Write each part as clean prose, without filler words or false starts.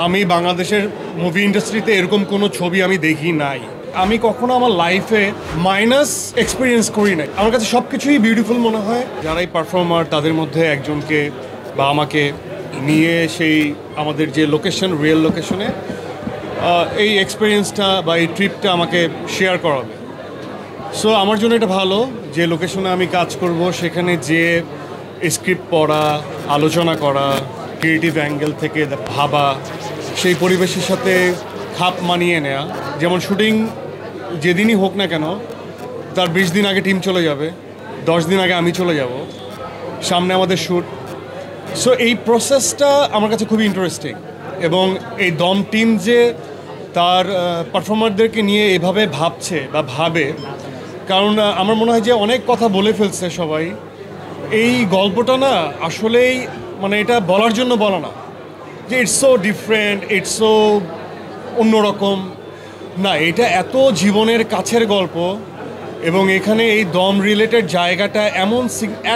আমি বাংলাদেশের মুভি ইন্ডাস্ট্রিতে এরকম কোনো ছবি আমি দেখি নাই। আমি কখনো আমার লাইফে মাইনাস এক্সপিরিয়েন্স করি নাই। আমার কাছে সব কিছুই বিউটিফুল মনে হয়। যারাই পারফর্মার তাদের মধ্যে একজনকে বা আমাকে নিয়ে সেই আমাদের যে লোকেশন, রিয়েল লোকেশনে এই এক্সপিরিয়েন্সটা বা এই ট্রিপটা আমাকে শেয়ার করাবে। সো আমার জন্য এটা ভালো যে লোকেশনে আমি কাজ করব, সেখানে যে স্ক্রিপ্ট পড়া, আলোচনা করা, ক্রিয়েটিভ অ্যাঙ্গেল থেকে ভাবা, সেই পরিবেশের সাথে খাপ মানিয়ে নেওয়া। যেমন শুটিং যেদিনই হোক না কেন, তার 20 দিন আগে টিম চলে যাবে, 10 দিন আগে আমি চলে যাব, সামনে আমাদের শ্যুট। সো এই প্রসেসটা আমার কাছে খুবই ইন্টারেস্টিং। এবং এই দম টিম যে তার পারফর্মারদেরকে নিয়ে এভাবে ভাবছে বা ভাবে, কারণ আমার মনে হয় যে অনেক কথা বলে ফেলছে সবাই। এই গল্পটা না আসলেই মানে এটা বলার জন্য বলা না যে it's so different, it's so অন্যরকম না। এটা এত জীবনের কাছের গল্প এবং এখানে এই দম রিলেটেড জায়গাটা এমন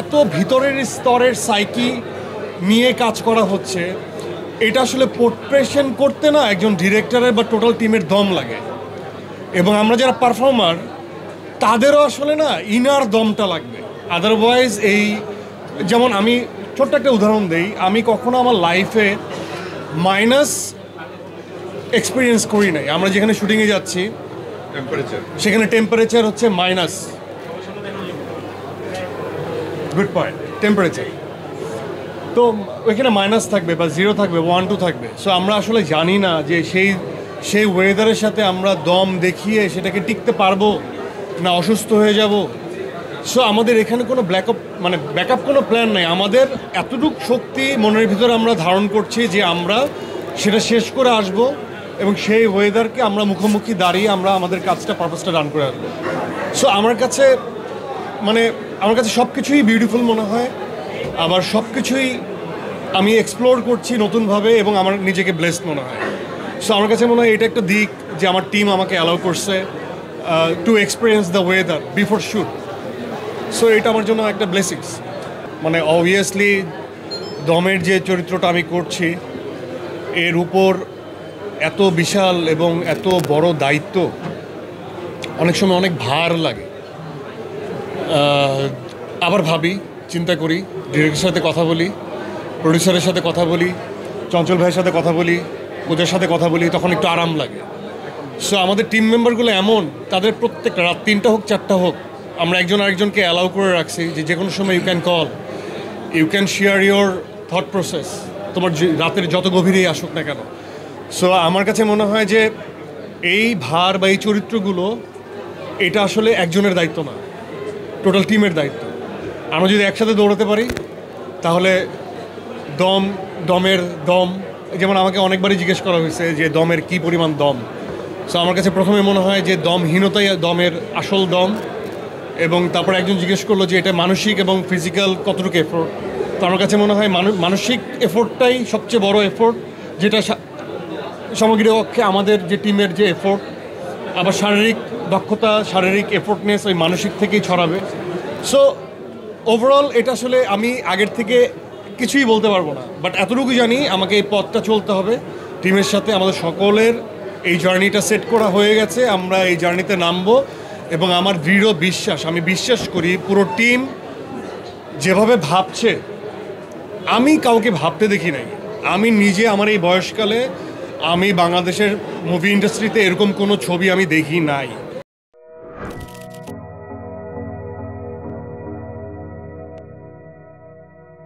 এত ভিতরের স্তরের সাইকি নিয়ে কাজ করা হচ্ছে। এটা আসলে পোর্ট্রেশন করতে না একজন ডিরেক্টরের বা টোটাল টিমের দম লাগে। এবং আমরা যারা পারফর্মার তাদেরও আসলে না ইনার দমটা লাগবে। আদারওয়াইজ এই যেমন আমি ছোট্ট একটা উদাহরণ দিই, আমি কখনো আমার লাইফে মাইনাস এক্সপিরিয়েন্স করি নাই। আমরা যেখানে শুটিংয়ে যাচ্ছি সেখানে টেম্পারেচার হচ্ছে মাইনাস, গুড পয়েন্ট, টেম্পারেচার তো ওইখানে মাইনাস থাকবে বা 0 থাকবে, 1, 2 থাকবে। সো আমরা আসলে জানি না যে সেই ওয়েদারের সাথে আমরা দম দেখিয়ে সেটাকে টিকতে পারবো না অসুস্থ হয়ে যাব। সো আমাদের এখানে কোনো ব্যাকআপ কোনো প্ল্যান নেই। আমাদের এতটুকু শক্তি মনের ভিতরে আমরা ধারণ করছি যে আমরা সেটা শেষ করে আসব এবং সেই ওয়েদারকে আমরা মুখোমুখি দাঁড়িয়ে আমরা আমাদের কাজটা পারপাসটা রান করে আসবো। সো আমার কাছে সব কিছুই বিউটিফুল মনে হয়। আবার সব কিছুই আমি এক্সপ্লোর করছি নতুনভাবে এবং আমার নিজেকে ব্লেসড মনে হয়। সো আমার কাছে মনে হয় এটা একটা দিক যে আমার টিম আমাকে অ্যালাউ করছে to experience the weather before shoot. So এটা আমার জন্য একটা ব্লেসিংস। অবভিয়াসলি দমের যে চরিত্রটা আমি করছি এর উপর এত বিশাল এবং এত বড় দায়িত্ব, অনেক সময় অনেক ভার লাগে। আবার ভাবি, চিন্তা করি, ডিরেক্টরের সাথে কথা বলি, প্রডিউসারের সাথে কথা বলি, চঞ্চল ভাইয়ের সাথে কথা বলি, পূজার সাথে কথা বলি, তখন একটু আরাম লাগে। সো আমাদের টিম মেম্বারগুলো এমন, তাদের প্রত্যেকটা রাত 3টা হোক 4টা হোক, আমরা একজন আরেকজনকে অ্যালাউ করে রাখছি যে কোনো সময় you can call, you can share your thought process, তোমার রাতের যত গভীরেই আসুক না কেন। সো আমার কাছে মনে হয় যে এই ভার বা এই চরিত্রগুলো এটা আসলে একজনের দায়িত্ব না, টোটাল টিমের দায়িত্ব। আমরা যদি একসাথে দৌড়াতে পারি তাহলে দমের দম, যেমন আমাকে অনেকবারই জিজ্ঞেস করা হয়েছে যে দমের কি পরিমাণ দম। সো আমার কাছে প্রথমে মনে হয় যে দমহীনতাই দমের আসল দম। এবং তারপর একজন জিজ্ঞেস করলো যে এটা মানসিক এবং ফিজিক্যাল কতটুকু এফোর্ট। তো আমার কাছে মনে হয় মানসিক এফোর্টটাই সবচেয়ে বড় এফোর্ট, যেটা সামগ্রিক পক্ষে আমাদের যে টিমের যে এফোর্ট। আবার শারীরিক দক্ষতা, শারীরিক এফোর্টনেস ওই মানসিক থেকেই ছড়াবে। সো ওভারঅল এটা আসলে আমি আগের থেকে কিছুই বলতে পারবো না, বাট এতটুকু জানি আমাকে এই পথটা চলতে হবে টিমের সাথে। আমাদের সকলের এই জার্নিটা সেট করা হয়ে গেছে, আমরা এই জার্নিতে নামবো। এবং আমার দৃঢ় বিশ্বাস, আমি বিশ্বাস করি পুরো টিম যেভাবে ভাবছে আমি কাউকে ভাবতে দেখি নাই। আমি নিজে আমার এই বয়সকালে আমি বাংলাদেশের মুভি ইন্ডাস্ট্রিতে এরকম কোনো ছবি আমি দেখি নাই।